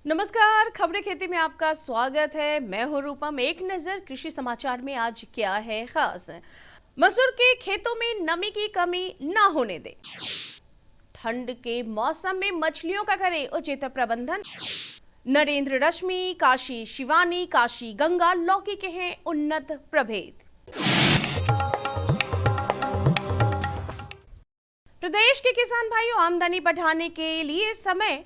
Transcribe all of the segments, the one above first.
नमस्कार, खबरें खेती में आपका स्वागत है। मैं हूं रूपम। एक नजर कृषि समाचार में आज क्या है खास। मसूर के खेतों में नमी की कमी ना होने दे। ठंड के मौसम में मछलियों का करें उचित प्रबंधन। नरेंद्र रश्मि, काशी शिवानी, काशी गंगा लौकी के हैं उन्नत प्रभेद। प्रदेश के किसान भाइयों, आमदनी बढ़ाने के लिए समय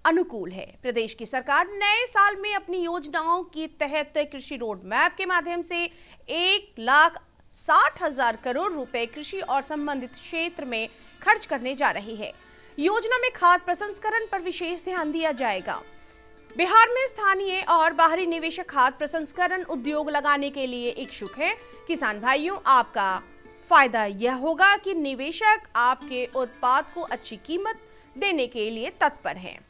अनुकूल है। प्रदेश की सरकार नए साल में अपनी योजनाओं के तहत कृषि रोड मैप के माध्यम से 1,60,000 करोड़ रुपए कृषि और संबंधित क्षेत्र में खर्च करने जा रही है। योजना में खाद्य प्रसंस्करण पर विशेष ध्यान दिया जाएगा। बिहार में स्थानीय और बाहरी निवेशक खाद्य प्रसंस्करण उद्योग लगाने के लिए इच्छुक हैं। किसान भाइयों, आपका फायदा यह होगा कि निवेशक आपके उत्पाद को अच्छी कीमत देने के लिए तत्पर हैं।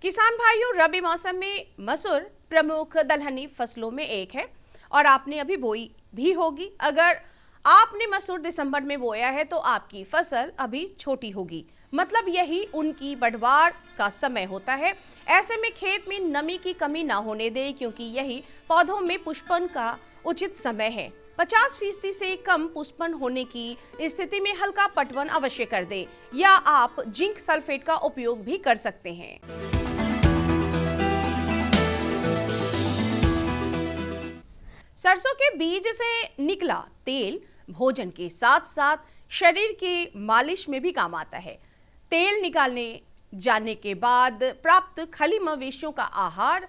किसान भाइयों, रबी मौसम में मसूर प्रमुख दलहनी फसलों में एक है और आपने अभी बोई भी होगी। अगर आपने मसूर दिसंबर में बोया है तो आपकी फसल अभी छोटी होगी, मतलब यही उनकी बढ़वार का समय होता है। ऐसे में खेत में नमी की कमी ना होने दें, क्योंकि यही पौधों में पुष्पन का उचित समय है। 50% से कम पुष्पन होने की स्थिति में हल्का पटवन अवश्य कर दे, या आप जिंक सल्फेट का उपयोग भी कर सकते हैं। सरसों के बीज से निकला तेल भोजन के साथ साथ शरीर के मालिश में भी काम आता है। तेल निकालने जाने के बाद प्राप्त खली मवेशियों का आहार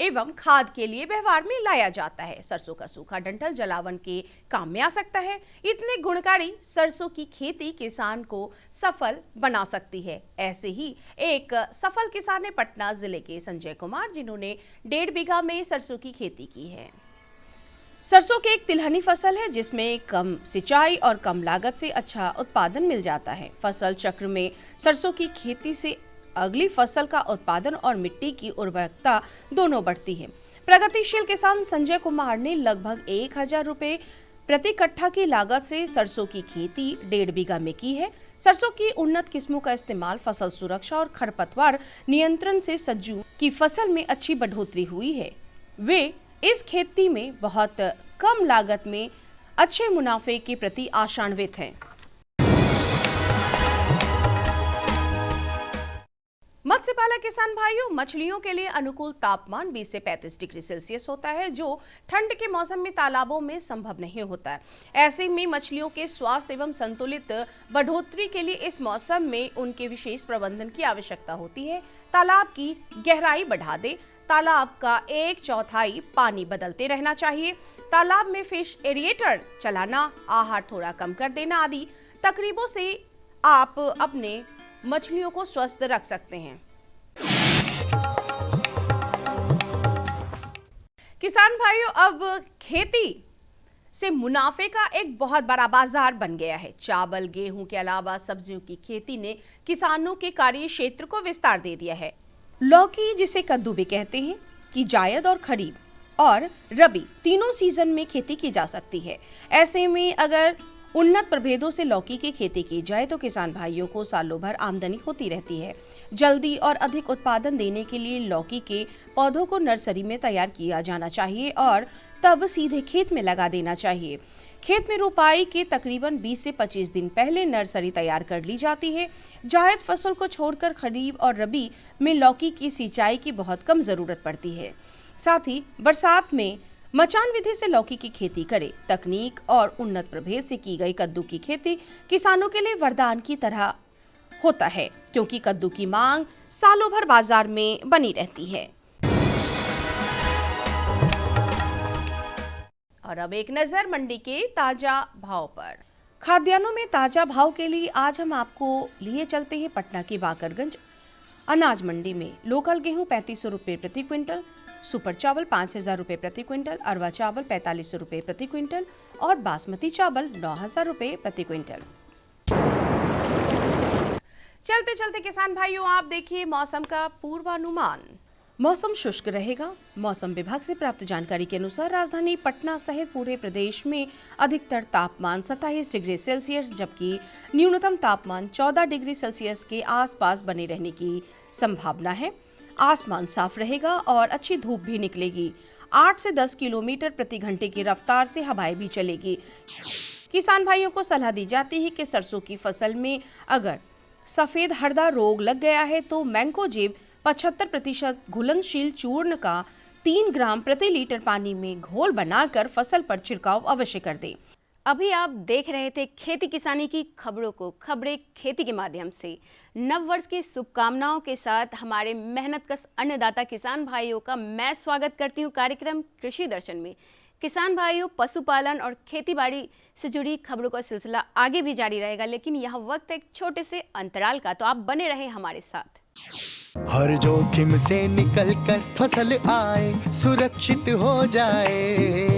एवं खाद के लिए व्यवहार में लाया जाता है। सरसों का सूखा डंठल जलावन के काम में आ सकता है। इतने गुणकारी सरसों की खेती किसान को सफल बना सकती है। ऐसे ही एक सफल किसान है पटना जिले के संजय कुमार, जिन्होंने 1.5 बीघा में सरसों की खेती की है। सरसों की एक तिलहनी फसल है जिसमें कम सिंचाई और कम लागत से अच्छा उत्पादन मिल जाता है। फसल चक्र में सरसों की खेती से अगली फसल का उत्पादन और मिट्टी की उर्वरकता दोनों बढ़ती है। प्रगतिशील किसान संजय कुमार ने लगभग 1,000 रुपए प्रति कट्ठा की लागत से सरसों की खेती 1.5 बीघा में की है। सरसों की उन्नत किस्मों का इस्तेमाल फसल सुरक्षा और खरपतवार नियंत्रण से सज्जू की फसल में अच्छी बढ़ोतरी हुई है। वे इस खेती में बहुत कम लागत में अच्छे मुनाफे के प्रति आशान्वित हैं। मत्स्य पालक किसान भाइयों, मछलियों के लिए अनुकूल तापमान 20 से 35 डिग्री सेल्सियस होता है, जो ठंड के मौसम में तालाबों में संभव नहीं होता है। ऐसे में मछलियों के स्वास्थ्य एवं संतुलित बढ़ोतरी के लिए इस मौसम में उनके विशेष प्रबंधन की आवश्यकता होती है। तालाब की गहराई बढ़ा दे, तालाब का 1/4 पानी बदलते रहना चाहिए, तालाब में फिश एरिएटर चलाना, आहार थोड़ा कम कर देना आदि तकरीबों से आप अपने मछलियों को स्वस्थ रख सकते हैं। किसान भाइयों, अब खेती से मुनाफे का एक बहुत बड़ा बाजार बन गया है। चावल, गेहूं के अलावा सब्जियों की खेती ने किसानों के कार्य क्षेत्र को विस्तार दे दिया है। लौकी, जिसे कद्दू भी कहते हैं, की जायद और खरीफ और रबी तीनों सीजन में खेती की जा सकती है। ऐसे में अगर उन्नत प्रभेदों से लौकी की खेती की जाए तो किसान भाइयों को सालों भर आमदनी होती रहती है। जल्दी और अधिक उत्पादन देने के लिए लौकी के पौधों को नर्सरी में तैयार किया जाना चाहिए और तब सीधे खेत में लगा देना चाहिए। खेत में रोपाई के तकरीबन 20 से 25 दिन पहले नर्सरी तैयार कर ली जाती है। जायद फसल को छोड़कर खरीफ और रबी में लौकी की सिंचाई की बहुत कम जरूरत पड़ती है। साथ ही बरसात में मचान विधि से लौकी की खेती करें। तकनीक और उन्नत प्रभेद से की गई कद्दू की खेती किसानों के लिए वरदान की तरह होता है, क्योंकि कद्दू की मांग सालों भर बाजार में बनी रहती है। और अब एक नजर मंडी के ताजा भाव पर। खाद्यान्नों में ताजा भाव के लिए आज हम आपको लिए चलते हैं पटना की बाकरगंज अनाज मंडी में। लोकल गेहूं 3500 रुपये प्रति क्विंटल, सुपर चावल 5,000 रुपये प्रति क्विंटल, अरवा चावल 4500 रुपये प्रति क्विंटल और बासमती चावल 9,000 रुपये प्रति क्विंटल। चलते चलते किसान भाइयों, आप देखिए मौसम का पूर्वानुमान। मौसम शुष्क रहेगा। मौसम विभाग से प्राप्त जानकारी के अनुसार राजधानी पटना सहित पूरे प्रदेश में अधिकतर तापमान 27 डिग्री सेल्सियस जबकि न्यूनतम तापमान 14 डिग्री सेल्सियस के आसपास बने रहने की संभावना है। आसमान साफ रहेगा और अच्छी धूप भी निकलेगी। 8 से 10 किलोमीटर प्रति घंटे की रफ्तार से हवाएं भी चलेगी। किसान भाइयों को सलाह दी जाती है कि सरसों की फसल में अगर सफेद हरदा रोग लग गया है तो मैंकोजेब 75% घुलनशील चूर्ण का 3 ग्राम प्रति लीटर पानी में घोल बनाकर फसल पर छिड़काव अवश्य कर दें। अभी आप देख रहे थे खेती किसानी की खबरों को, खबरें खेती के माध्यम से। नव वर्ष की शुभकामनाओं के साथ हमारे मेहनतकश अन्नदाता किसान भाइयों का मैं स्वागत करती हूं कार्यक्रम कृषि दर्शन में। किसान भाइयों, पशुपालन और खेतीबाड़ी से जुड़ी खबरों का सिलसिला आगे भी जारी रहेगा, लेकिन यह वक्त एक छोटे से अंतराल का, तो आप बने रहें हमारे साथ। हर जोखिम से निकल कर फसल आए, सुरक्षित हो जाए।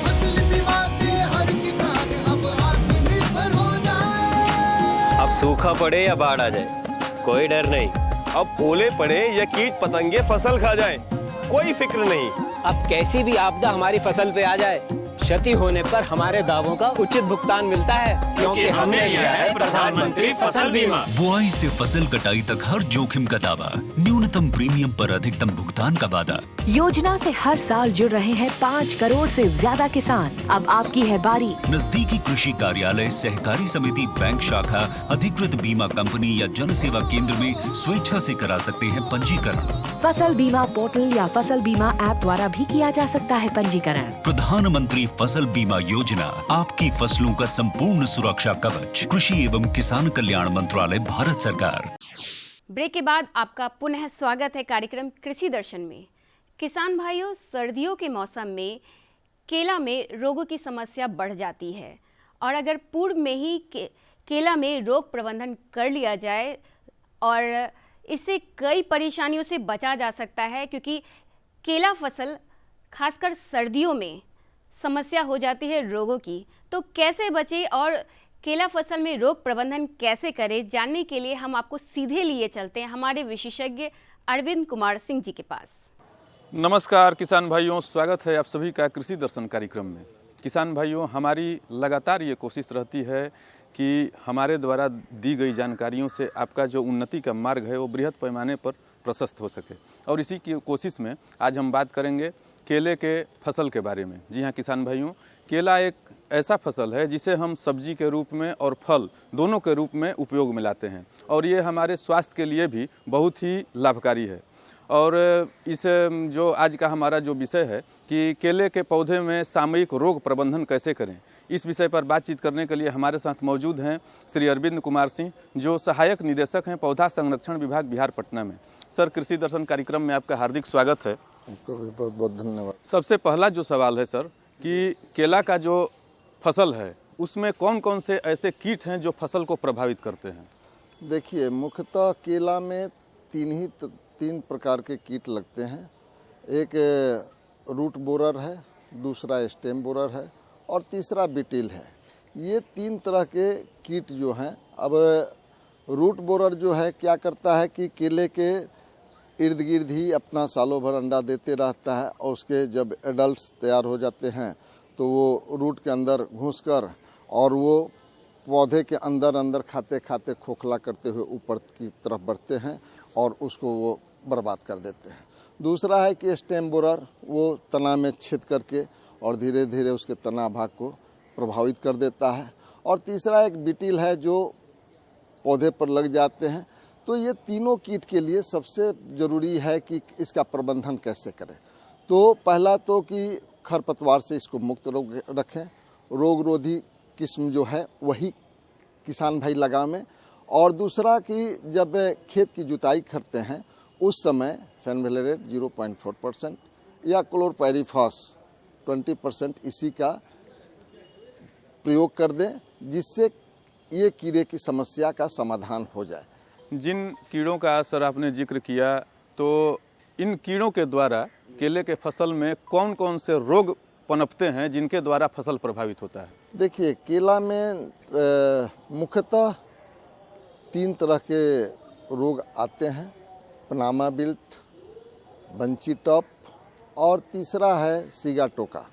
फसल बीमा से हर किसान अब आत्मनिर्भर हो जाए। अब सूखा पड़े या बाढ़ आ जाए, कोई डर नहीं। अब ओले पड़े या कीट पतंगे फसल खा जाए, कोई फिक्र नहीं। अब कैसी भी आपदा हमारी फसल पे आ जाए, क्षति होने पर हमारे दावों का उचित भुगतान मिलता है, क्योंकि हमने लिया है प्रधानमंत्री फसल बीमा। बुआई से फसल कटाई तक हर जोखिम का दावा, न्यूनतम प्रीमियम पर अधिकतम भुगतान का वादा। योजना से हर साल जुड़ रहे हैं 5 करोड़ से ज्यादा किसान। अब आपकी है बारी। नजदीकी कृषि कार्यालय, सहकारी समिति, बैंक शाखा, अधिकृत बीमा कंपनी या जन सेवा केंद्र में स्वेच्छा से करा सकते हैं पंजीकरण। फसल बीमा पोर्टल या फसल बीमा ऐप द्वारा भी किया जा सकता है पंजीकरण। प्रधानमंत्री फसल बीमा योजना, आपकी फसलों का संपूर्ण सुरक्षा कवच। कृषि एवं किसान कल्याण मंत्रालय, भारत सरकार। ब्रेक के बाद आपका पुनः स्वागत है कार्यक्रम कृषि दर्शन में। किसान भाइयों, सर्दियों के मौसम में केला में रोगों की समस्या बढ़ जाती है और अगर पूर्व में ही केला में रोग प्रबंधन कर लिया जाए और इससे कई परेशानियों से बचा जा सकता है, क्योंकि केला फसल खासकर सर्दियों में समस्या हो जाती है रोगों की। तो कैसे बचे और केला फसल में रोग प्रबंधन कैसे करें, जानने के लिए हम आपको सीधे लिए चलते हैं हमारे विशेषज्ञ अरविंद कुमार सिंह जी के पास। नमस्कार किसान भाइयों, स्वागत है आप सभी का कृषि दर्शन कार्यक्रम में। किसान भाइयों, हमारी लगातार ये कोशिश रहती है कि हमारे द्वारा दी गई जानकारियों से आपका जो उन्नति का मार्ग है वो बृहद पैमाने पर प्रशस्त हो सके, और इसी की कोशिश में आज हम बात करेंगे केले के फसल के बारे में। जी हाँ किसान भाइयों, केला एक ऐसा फसल है जिसे हम सब्जी के रूप में और फल दोनों के रूप में उपयोग में लाते हैं, और ये हमारे स्वास्थ्य के लिए भी बहुत ही लाभकारी है। और इस जो आज का हमारा जो विषय है कि केले के पौधे में सामयिक रोग प्रबंधन कैसे करें, इस विषय पर बातचीत करने के लिए हमारे साथ मौजूद हैं श्री अरविंद कुमार सिंह, जो सहायक निदेशक हैं पौधा संरक्षण विभाग बिहार पटना में। सर, कृषि दर्शन कार्यक्रम में आपका हार्दिक स्वागत है। आपको भी बहुत बहुत धन्यवाद। सबसे पहला जो सवाल है सर कि केला का जो फसल है उसमें कौन कौन से ऐसे कीट हैं जो फसल को प्रभावित करते हैं? देखिए, मुख्यतः केला में तीन प्रकार के कीट लगते हैं। एक रूट बोरर है, दूसरा स्टेम बोरर है और तीसरा बिटिल है। ये 3 तरह के कीट जो हैं, अब रूट बोरर जो है क्या करता है कि केले के इर्द गिर्द ही अपना सालों भर अंडा देते रहता है, और उसके जब एडल्ट्स तैयार हो जाते हैं तो वो रूट के अंदर घुसकर और वो पौधे के अंदर खाते खाते खोखला करते हुए ऊपर की तरफ बढ़ते हैं और उसको वो बर्बाद कर देते हैं। दूसरा है कि स्टेम बोरर, वो तना में छेद करके और धीरे धीरे उसके तना भाग को प्रभावित कर देता है। और तीसरा एक बिटिल है जो पौधे पर लग जाते हैं। तो ये तीनों कीट के लिए सबसे ज़रूरी है कि इसका प्रबंधन कैसे करें। तो पहला तो कि खरपतवार से इसको मुक्त रखें, रोगरोधी किस्म जो है वही किसान भाई लगावें। और दूसरा कि जब खेत की जुताई करते हैं उस समय फेनवेलेरेट 0.4% या क्लोरपाइरीफॉस 20% इसी का प्रयोग कर दें, जिससे ये कीड़े की समस्या का समाधान हो जाए। जिन कीड़ों का सर आपने जिक्र किया, तो इन कीड़ों के द्वारा केले के फसल में कौन कौन से रोग पनपते हैं जिनके द्वारा फसल प्रभावित होता है? देखिए, केला में मुख्यतः 3 तरह के रोग आते हैं, पनामा बिल्ट, बंची टॉप और तीसरा है सिगाटोका।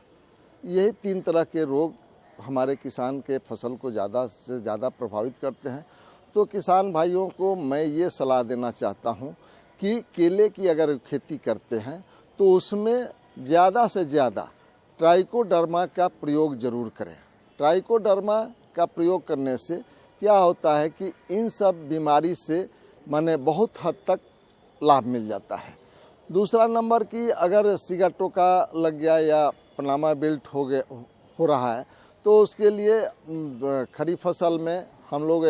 यही 3 तरह के रोग हमारे किसान के फसल को ज़्यादा से ज़्यादा प्रभावित करते हैं। तो किसान भाइयों को मैं ये सलाह देना चाहता हूँ कि केले की अगर खेती करते हैं तो उसमें ज़्यादा से ज़्यादा ट्राइकोडर्मा का प्रयोग ज़रूर करें। ट्राइकोडर्मा का प्रयोग करने से क्या होता है कि इन सब बीमारी से माने बहुत हद तक लाभ मिल जाता है। दूसरा नंबर की अगर सिगाटोका लग गया या पनामा बिल्ट हो रहा है तो उसके लिए खरीफ फसल में हम लोग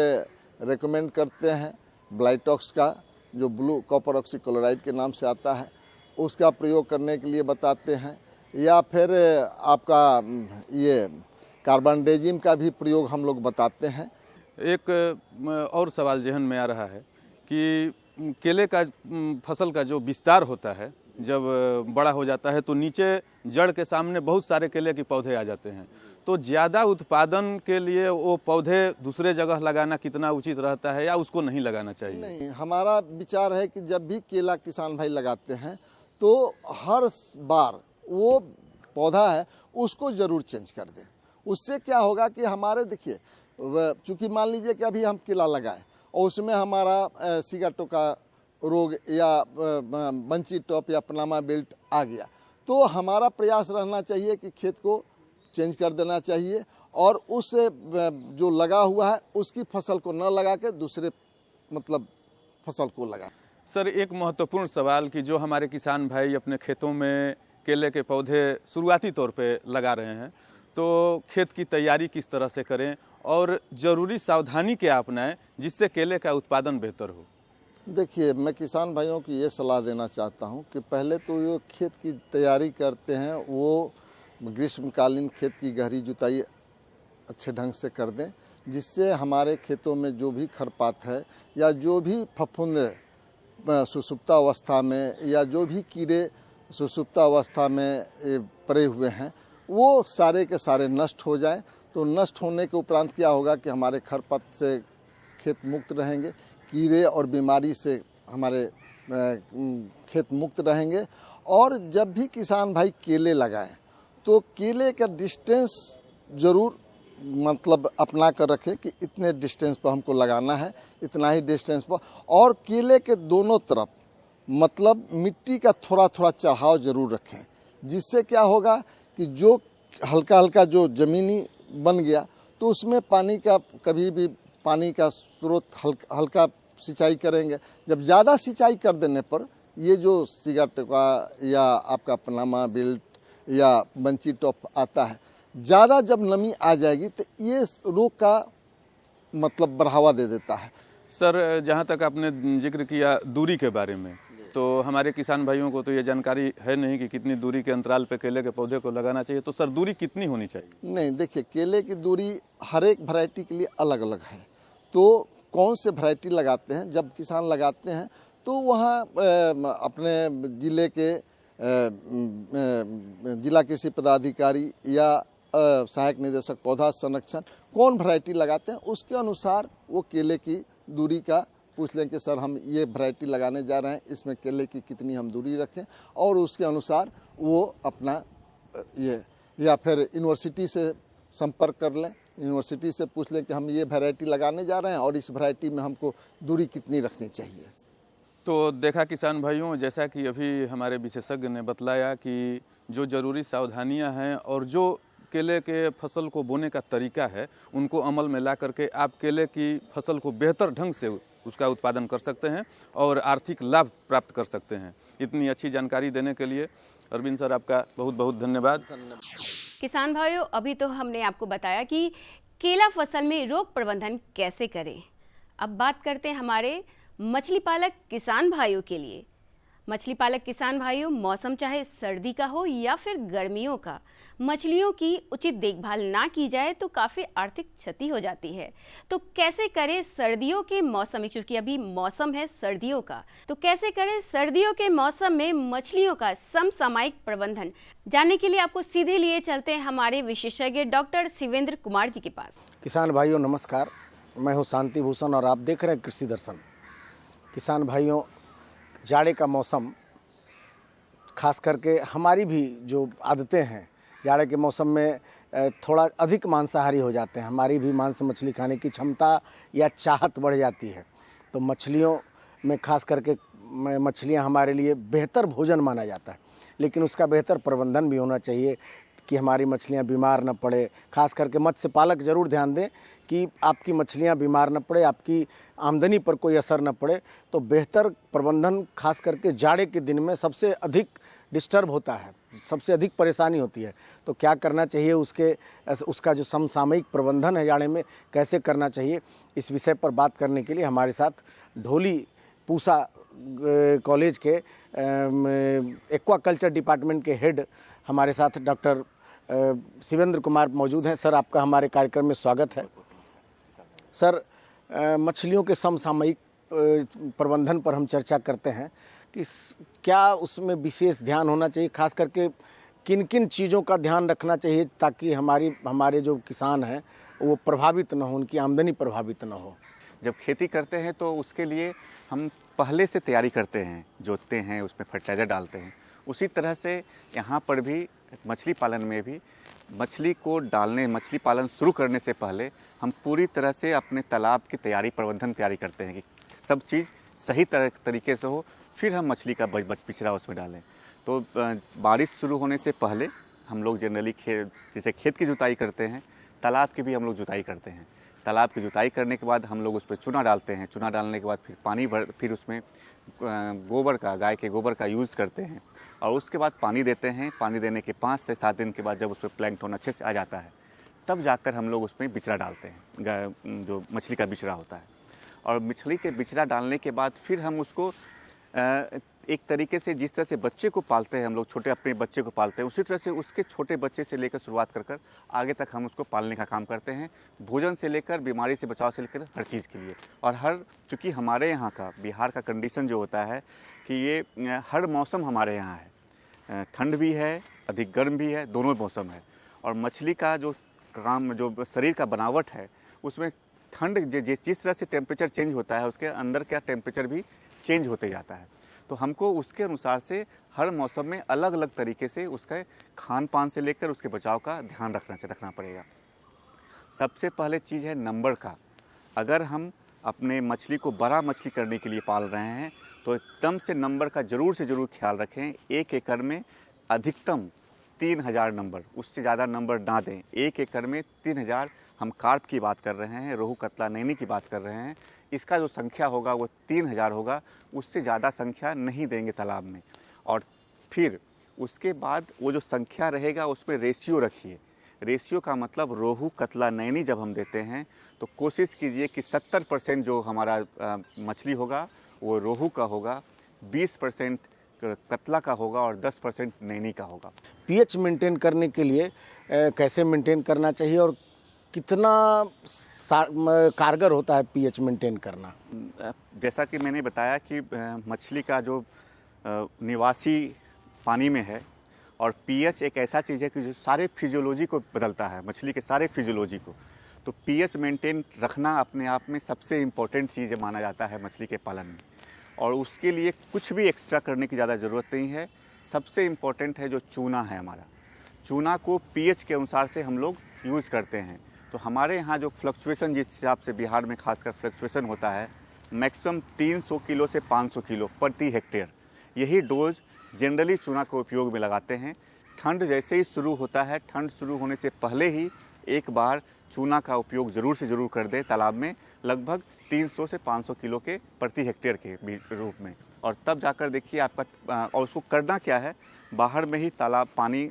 रेकमेंड करते हैं ब्लाइटॉक्स का, जो ब्लू कॉपर ऑक्सीक्लोराइड के नाम से आता है, उसका प्रयोग करने के लिए बताते हैं। या फिर आपका ये कार्बनडेजिम का भी प्रयोग हम लोग बताते हैं। एक और सवाल जहन में आ रहा है कि केले का फसल का जो विस्तार होता है, जब बड़ा हो जाता है तो नीचे जड़ के सामने बहुत सारे केले के पौधे आ जाते हैं। तो ज़्यादा उत्पादन के लिए वो पौधे दूसरे जगह लगाना कितना उचित रहता है या उसको नहीं लगाना चाहिए? नहीं, हमारा विचार है कि जब भी केला किसान भाई लगाते हैं तो हर बार वो पौधा है उसको ज़रूर चेंज कर दें। उससे क्या होगा कि हमारे देखिए, चूँकि मान लीजिए कि अभी हम केला लगाए और उसमें हमारा सिगाटोका रोग या बंची टॉप या पनामा बिल्ट आ गया, तो हमारा प्रयास रहना चाहिए कि खेत को चेंज कर देना चाहिए और उस जो लगा हुआ है उसकी फसल को न लगा के दूसरे मतलब फसल को लगा। सर, एक महत्वपूर्ण सवाल कि जो हमारे किसान भाई अपने खेतों में केले के पौधे शुरुआती तौर पे लगा रहे हैं, तो खेत की तैयारी किस तरह से करें और ज़रूरी सावधानी क्या अपनाएं जिससे केले का उत्पादन बेहतर हो? देखिए, मैं किसान भाइयों को ये सलाह देना चाहता हूँ कि पहले तो ये खेत की तैयारी करते हैं वो ग्रीष्मकालीन खेत की गहरी जुताई अच्छे ढंग से कर दें, जिससे हमारे खेतों में जो भी खरपात है या जो भी फफूंद सुसुप्ता अवस्था में या जो भी कीड़े सुसुप्ता अवस्था में पड़े हुए हैं वो सारे के सारे नष्ट हो जाएं। तो नष्ट होने के उपरांत क्या होगा कि हमारे खरपत से खेत मुक्त रहेंगे, कीड़े और बीमारी से हमारे खेत मुक्त रहेंगे। और जब भी किसान भाई केले लगाएं तो केले का डिस्टेंस ज़रूर मतलब अपना कर रखें कि इतने डिस्टेंस पर हमको लगाना है, इतना ही डिस्टेंस पर। और केले के दोनों तरफ मतलब मिट्टी का थोड़ा थोड़ा चढ़ाव ज़रूर रखें, जिससे क्या होगा कि जो हल्का हल्का जो ज़मीनी बन गया तो उसमें पानी का कभी भी पानी का स्रोत हल्का सिंचाई करेंगे। जब ज़्यादा सिंचाई कर देने पर ये जो सिगाटोका या आपका पनामा बिल्ट या बंची टॉप आता है, ज़्यादा जब नमी आ जाएगी तो ये रोग का मतलब बढ़ावा दे देता है। सर, जहाँ तक आपने जिक्र किया दूरी के बारे में, तो हमारे किसान भाइयों को तो ये जानकारी है नहीं कि कितनी दूरी के अंतराल पे केले के पौधे को लगाना चाहिए। तो सर, दूरी कितनी होनी चाहिए? नहीं, देखिए, केले की दूरी हर एक वैरायटी के लिए अलग अलग है। तो कौन से वैरायटी लगाते हैं, जब किसान लगाते हैं तो वहाँ अपने ज़िले के जिला कृषि पदाधिकारी या सहायक निदेशक पौधा संरक्षण कौन वैरायटी लगाते हैं उसके अनुसार वो केले की दूरी का पूछ लें कि सर हम ये वैरायटी लगाने जा रहे हैं, इसमें केले की कितनी हम दूरी रखें, और उसके अनुसार वो अपना ये या फिर यूनिवर्सिटी से संपर्क कर लें, यूनिवर्सिटी से पूछ लें कि हम ये वैरायटी लगाने जा रहे हैं और इस वैरायटी में हमको दूरी कितनी रखनी चाहिए। तो देखा किसान भाइयों, जैसा कि अभी हमारे विशेषज्ञ ने बतलाया कि जो ज़रूरी सावधानियां हैं और जो केले के फसल को बोने का तरीका है उनको अमल में ला करके आप केले की फसल को बेहतर ढंग से उसका उत्पादन कर सकते हैं और आर्थिक लाभ प्राप्त कर सकते हैं। इतनी अच्छी जानकारी देने के लिए अरविंद सर आपका बहुत बहुत धन्यवाद। किसान भाइयों, अभी तो हमने आपको बताया कि केला फसल में रोग प्रबंधन कैसे करें। अब बात करते हैं हमारे मछली पालक किसान भाइयों के लिए। मछली पालक किसान भाइयों, मौसम चाहे सर्दी का हो या फिर गर्मियों का, मछलियों की उचित देखभाल ना की जाए तो काफ़ी आर्थिक क्षति हो जाती है। तो कैसे करें सर्दियों के मौसम में, क्योंकि अभी मौसम है सर्दियों का, तो कैसे करें सर्दियों के मौसम में मछलियों का समसामयिक प्रबंधन, जानने के लिए आपको सीधे लिए चलते हैं हमारे विशेषज्ञ डॉक्टर शिवेंद्र कुमार जी के पास। किसान भाइयों नमस्कार, मैं हूँ शांति भूषण और आप देख रहे हैं कृषि दर्शन। किसान भाइयों, जाड़े का मौसम, खास करके हमारी भी जो आदतें हैं, जाड़े के मौसम में थोड़ा अधिक मांसाहारी हो जाते हैं। हमारी भी मांस मछली खाने की क्षमता या चाहत बढ़ जाती है। तो मछलियों में खास करके मछलियां हमारे लिए बेहतर भोजन माना जाता है, लेकिन उसका बेहतर प्रबंधन भी होना चाहिए कि हमारी मछलियां बीमार न पड़े। खास करके मत्स्य पालक ज़रूर ध्यान दें कि आपकी मछलियां बीमार न पड़े, आपकी आमदनी पर कोई असर न पड़े। तो बेहतर प्रबंधन खास करके जाड़े के दिन में सबसे अधिक डिस्टर्ब होता है, सबसे अधिक परेशानी होती है। तो क्या करना चाहिए, उसका जो समसामयिक प्रबंधन है जाड़े में कैसे करना चाहिए, इस विषय पर बात करने के लिए हमारे साथ ढोली पूसा कॉलेज के एक्वाकल्चर डिपार्टमेंट के हेड हमारे साथ डॉक्टर शिवेंद्र कुमार मौजूद हैं। सर, आपका हमारे कार्यक्रम में स्वागत है। सर, मछलियों के समसामयिक प्रबंधन पर हम चर्चा करते हैं कि क्या उसमें विशेष ध्यान होना चाहिए, खास करके किन किन चीज़ों का ध्यान रखना चाहिए ताकि हमारे जो किसान हैं वो प्रभावित न हो, उनकी आमदनी प्रभावित न हो। जब खेती करते हैं तो उसके लिए हम पहले से तैयारी करते हैं, जोतते हैं, उसमें फर्टिलाइज़र डालते हैं। उसी तरह से यहाँ पर भी मछली पालन में भी मछली पालन शुरू करने से पहले हम पूरी तरह से अपने तालाब की तैयारी करते हैं कि सब चीज़ सही तरीके से हो, फिर हम मछली का बिचड़ा उसमें डालें। तो बारिश शुरू होने से पहले हम लोग जनरली जैसे खेत की जुताई करते हैं, तालाब की भी हम लोग जुताई करते हैं। तालाब की जुताई करने के बाद हम लोग उस पर चूना डालते हैं। चूना डालने के बाद फिर उसमें गाय के गोबर का यूज़ करते हैं और उसके बाद पानी देते हैं। पानी देने के 5 से 7 दिन के बाद जब उसमें प्लैंकटन अच्छे से आ जाता है, तब जाकर हम लोग उसमें बिचड़ा डालते हैं, जो मछली का बिचड़ा होता है। और मछली के बिचड़ा डालने के बाद फिर हम उसको एक तरीके से जिस तरह से बच्चे को पालते हैं, हम लोग छोटे अपने बच्चे को पालते हैं, उसी तरह से उसके छोटे बच्चे से लेकर शुरुआत कर आगे तक हम उसको पालने का काम करते हैं, भोजन से लेकर बीमारी से बचाव से लेकर हर चीज़ के लिए। और चूँकि हमारे यहाँ का बिहार का कंडीशन जो होता है कि ये हर मौसम हमारे यहाँ है, ठंड भी है, अधिक गर्म भी है, दोनों मौसम है। और मछली का जो शरीर का बनावट है, उसमें ठंड जिस तरह से टेम्परेचर चेंज होता है, उसके अंदर का टेम्परेचर भी चेंज होते जाता है। तो हमको उसके अनुसार से हर मौसम में अलग अलग तरीके से उसके खान पान से लेकर उसके बचाव का ध्यान रखना पड़ेगा। सबसे पहले चीज़ है नंबर का। अगर हम अपने मछली को बड़ा मछली करने के लिए पाल रहे हैं तो एकदम से नंबर का ज़रूर से ज़रूर ख्याल रखें। 1 एकड़ में अधिकतम 3000 नंबर, उससे ज़्यादा नंबर ना दें। 1 एकड़ में 3000, हम कार्प की बात कर रहे हैं, रोहू कतला नैनी की बात कर रहे हैं। इसका जो संख्या होगा वो 3000 होगा, उससे ज़्यादा संख्या नहीं देंगे तालाब में। और फिर उसके बाद वो जो संख्या रहेगा उसमें रेशियो रखिए। रेशियो का मतलब रोहू कतला नैनी जब हम देते हैं तो कोशिश कीजिए कि 70% जो हमारा मछली होगा वो रोहू का होगा, 20% कतला का होगा और 10% नैनी का होगा। पीएच मेंटेन करने के लिए कैसे मेंटेन करना चाहिए और कितना कारगर होता है पीएच मेंटेन करना? जैसा कि मैंने बताया कि मछली का जो निवासी पानी में है और पीएच एक ऐसा चीज़ है कि जो सारे फिजियोलॉजी को बदलता है, मछली के सारे फिजियोलॉजी को। तो पीएच मेंटेन रखना अपने आप में सबसे इम्पोर्टेंट चीज़ माना जाता है मछली के पालन में। और उसके लिए कुछ भी एक्स्ट्रा करने की ज़्यादा ज़रूरत नहीं है। सबसे इम्पोर्टेंट है जो चूना है हमारा, चूना को पीएच के अनुसार से हम लोग यूज़ करते हैं। तो हमारे यहाँ जो फ्लक्चुएशन जिस हिसाब से बिहार में खासकर फ्लक्चुएशन होता है, मैक्सिमम 300 किलो से 500 किलो प्रति हेक्टेयर, यही डोज जनरली चूना के उपयोग में लगाते हैं। ठंड जैसे ही शुरू होता है, ठंड शुरू होने से पहले ही एक बार चूना का उपयोग ज़रूर से ज़रूर कर दें तालाब में, लगभग 300 से 500 किलो के प्रति हेक्टेयर के रूप में। और तब जाकर देखिए आपका, और उसको करना क्या है, बाहर में ही तालाब पानी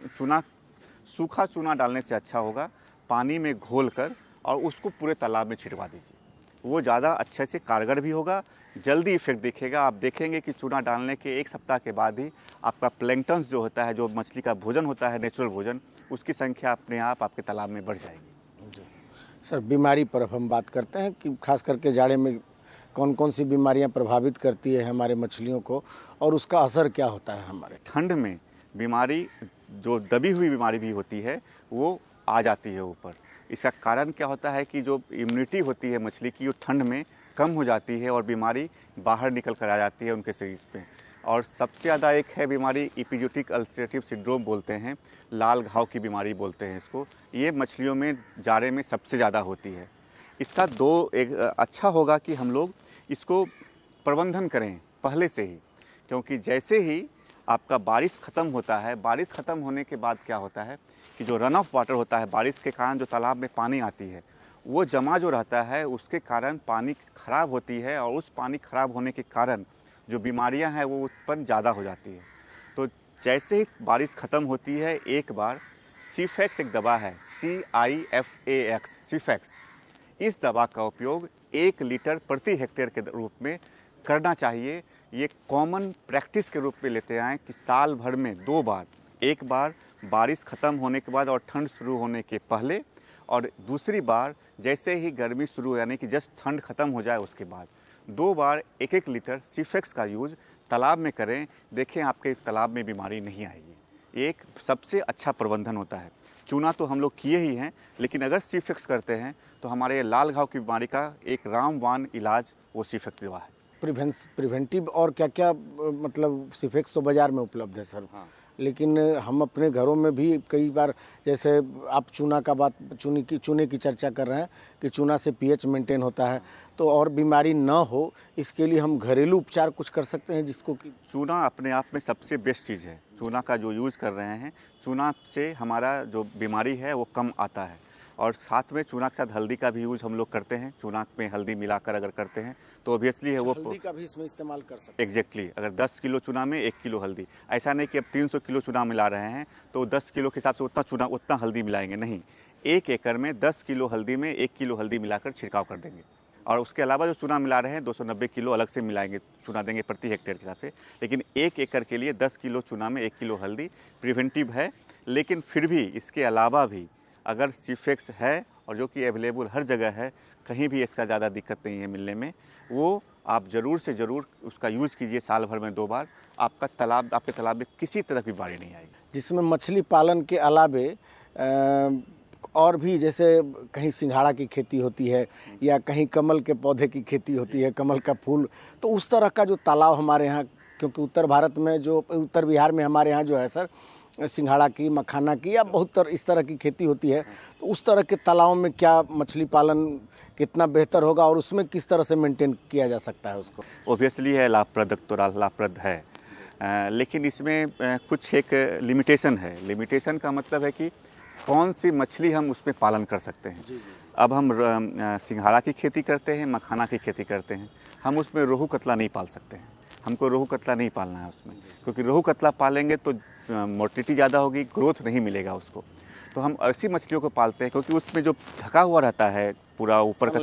सूखा चूना डालने से अच्छा होगा, पानी में घोल कर और उसको पूरे तालाब में छिड़वा दीजिए। वो ज़्यादा अच्छे से कारगर भी होगा, जल्दी इफेक्ट दिखेगा। आप देखेंगे कि चूना डालने के 1 सप्ताह के बाद ही आपका प्लैंकटन्स जो होता है, जो मछली का भोजन होता है, नेचुरल भोजन, उसकी संख्या अपने आप आपके तालाब में बढ़ जाएगी। सर, बीमारी पर हम बात करते हैं कि खास करके जाड़े में कौन कौन सी बीमारियां प्रभावित करती है हमारे मछलियों को और उसका असर क्या होता है हमारे? ठंड में बीमारी, जो दबी हुई बीमारी भी होती है, वो आ जाती है ऊपर। इसका कारण क्या होता है कि जो इम्यूनिटी होती है मछली की, वो ठंड में कम हो जाती है और बीमारी बाहर निकल कर आ जाती है उनके शरीर पे। और सबसे ज़्यादा एक है बीमारी एपिजोटिक अल्सरेटिव सिंड्रोम बोलते हैं, लाल घाव की बीमारी बोलते हैं इसको। ये मछलियों में जाड़े में सबसे ज़्यादा होती है। इसका एक अच्छा होगा कि हम लोग इसको प्रबंधन करें पहले से ही, क्योंकि जैसे ही आपका बारिश ख़त्म होता है, बारिश ख़त्म होने के बाद क्या होता है कि जो रन ऑफ वाटर होता है, बारिश के कारण जो तालाब में पानी आती है वो जमा जो रहता है उसके कारण पानी ख़राब होती है, और उस पानी ख़राब होने के कारण जो बीमारियां हैं वो उत्पन्न ज़्यादा हो जाती है। तो जैसे ही बारिश ख़त्म होती है, एक बार सीफेक्स एक दवा है, CIFAX सीफेक्स, इस दवा का उपयोग 1 लीटर प्रति हेक्टेयर के रूप में करना चाहिए। ये कॉमन प्रैक्टिस के रूप में लेते आएँ कि साल भर में 2 बार, एक बार बारिश ख़त्म होने के बाद और ठंड शुरू होने के पहले, और दूसरी बार जैसे ही गर्मी शुरू हो, यानी कि जस्ट ठंड ख़त्म हो जाए उसके बाद 2 बार 1-1 लीटर सीफेक्स का यूज़ तालाब में करें। देखें आपके तालाब में बीमारी नहीं आएगी। एक सबसे अच्छा प्रबंधन होता है। चूना तो हम लोग किए ही हैं, लेकिन अगर सीफेक्स करते हैं तो हमारे लाल घाव की बीमारी का एक रामबाण इलाज वो सीफेक्स दवा है। प्रिवेंटिव और क्या क्या मतलब सीफेक्स तो बाज़ार में उपलब्ध है सर। हाँ। लेकिन हम अपने घरों में भी कई बार, जैसे आप चूने की चर्चा कर रहे हैं कि चूना से pH मेंटेन होता है, तो और बीमारी ना हो इसके लिए हम घरेलू उपचार कुछ कर सकते हैं जिसको कि चूना अपने आप में सबसे बेस्ट चीज़ है। चूना का जो यूज़ कर रहे हैं, चूना से हमारा जो बीमारी है वो कम आता है। और साथ में चूना के साथ हल्दी का भी यूज़ हम लोग करते हैं। चूना में हल्दी मिलाकर अगर करते हैं तो ऑब्वियसली है वो हल्दी का भी इसमें इस्तेमाल कर सकते हैं। एग्जैक्टली अगर 10 किलो चूना में 1 किलो हल्दी, ऐसा नहीं कि अब 300 किलो चूना मिला रहे हैं तो 10 किलो के हिसाब से उतना हल्दी मिलाएंगे, नहीं। 1 एकड़ में 10 किलो हल्दी में 1 किलो हल्दी मिलाकर छिड़काव कर देंगे। और उसके अलावा जो चूना मिला रहे हैं 290 किलो अलग से मिलाएंगे, चूना देंगे प्रति हेक्टेयर के हिसाब से। लेकिन 1 एकड़ के लिए 10 किलो चूना में 1 किलो हल्दी प्रिवेंटिव है। लेकिन फिर भी इसके अलावा भी अगर सीफेक्स है, और जो कि अवेलेबल हर जगह है, कहीं भी इसका ज़्यादा दिक्कत नहीं है मिलने में, वो आप ज़रूर से ज़रूर उसका यूज़ कीजिए साल भर में 2 बार। आपके तालाब में किसी तरह की बीमारी नहीं आएगी। जिसमें मछली पालन के अलावे और भी, जैसे कहीं सिंघाड़ा की खेती होती है या कहीं कमल के पौधे की खेती होती है, कमल का फूल, तो उस तरह का जो तालाब हमारे यहाँ, क्योंकि उत्तर बिहार में हमारे यहाँ जो है सर, सिंघाड़ा की, मखाना की या इस तरह की खेती होती है, तो उस तरह के तालाबों में क्या मछली पालन कितना बेहतर होगा और उसमें किस तरह से मेंटेन किया जा सकता है उसको? ऑब्वियसली है लाभप्रद है, लेकिन इसमें कुछ एक लिमिटेशन है। लिमिटेशन का मतलब है कि कौन सी मछली हम उसमें पालन कर सकते हैं। अब हम सिंघाड़ा की खेती करते हैं, मखाना की खेती करते हैं, हम उसमें रोहू कतला नहीं पाल सकते हैं। हमको रोहू कतला नहीं पालना है उसमें, क्योंकि रोहू कतला पालेंगे तो मोर्टिलिटी ज़्यादा होगी, ग्रोथ नहीं मिलेगा उसको। तो हम ऐसी मछलियों को पालते हैं क्योंकि उसमें जो ढका हुआ रहता है पूरा ऊपर का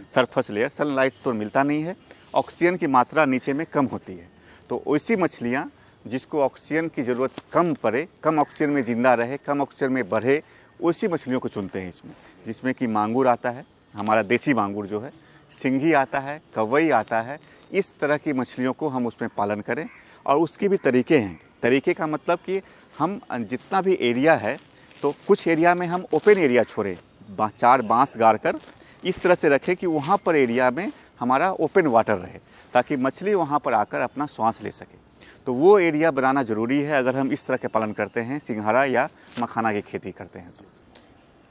सरफेस लेयर, सनलाइट तो मिलता नहीं है, ऑक्सीजन की मात्रा नीचे में कम होती है। तो ऐसी मछलियाँ जिसको ऑक्सीजन की ज़रूरत कम पड़े, कम ऑक्सीजन में ज़िंदा रहे, कम ऑक्सीजन में बढ़े, उसी मछलियों को चुनते हैं इसमें। जिसमें कि मांगुर आता है, हमारा देसी मांगुर जो है, सिंघी आता है, कवई आता है। इस तरह की मछलियों को हम उसमें पालन करें। और उसके भी तरीके हैं। तरीके का मतलब कि हम जितना भी एरिया है, तो कुछ एरिया में हम ओपन एरिया छोड़ें, 4 बांस गाड़ कर इस तरह से रखें कि वहाँ पर एरिया में हमारा ओपन वाटर रहे, ताकि मछली वहाँ पर आकर अपना श्वास ले सके। तो वो एरिया बनाना ज़रूरी है अगर हम इस तरह के पालन करते हैं, सिंघाड़ा या मखाना की खेती करते हैं तो।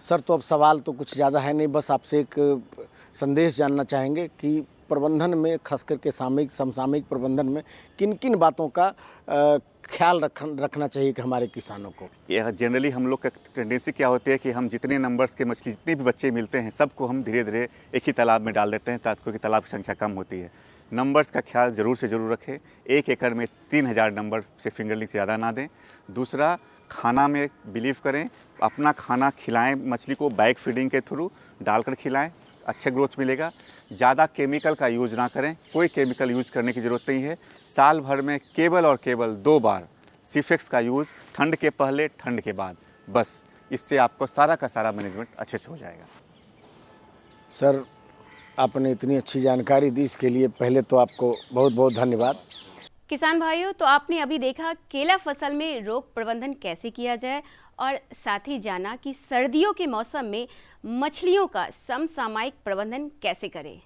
सर, तो अब सवाल तो कुछ ज़्यादा है नहीं, बस आपसे एक संदेश जानना चाहेंगे कि प्रबंधन में, खास करके समसामयिक प्रबंधन में किन किन बातों का ख्याल रखना चाहिए कि हमारे किसानों को? यह जनरली हम लोग का टेंडेंसी क्या होती है कि हम जितने नंबर्स के मछली, जितने भी बच्चे मिलते हैं, सबको हम धीरे धीरे एक ही तालाब में डाल देते हैं, क्योंकि तालाब की संख्या कम होती है। नंबर्स का ख्याल ज़रूर से ज़रूर रखें। 1 एकड़ में 3000 नंबर से फिंगरलिंग से ज़्यादा ना दें। दूसरा, खाना में बिलीव करें, अपना खाना खिलाएं मछली को, बैग फीडिंग के थ्रू डालकर खिलाएं, अच्छा ग्रोथ मिलेगा। ज़्यादा केमिकल का यूज़ ना करें, कोई केमिकल यूज़ करने की ज़रूरत नहीं है। साल भर में केवल और केवल 2 बार सीफेक्स का यूज़, ठंड के पहले, ठंड के बाद, बस। इससे आपको सारा का सारा मैनेजमेंट अच्छे से हो जाएगा। सर, आपने इतनी अच्छी जानकारी दी, इसके लिए पहले तो आपको बहुत बहुत धन्यवाद। किसान भाइयों, तो आपने अभी देखा केला फसल में रोग प्रबंधन कैसे किया जाए, और साथ ही जाना कि सर्दियों के मौसम में मछलियों का समसामयिक प्रबंधन कैसे करें।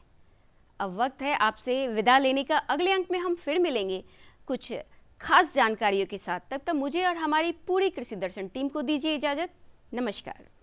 अब वक्त है आपसे विदा लेने का। अगले अंक में हम फिर मिलेंगे कुछ खास जानकारियों के साथ। तब तक मुझे और हमारी पूरी कृषि दर्शन टीम को दीजिए इजाज़त। नमस्कार।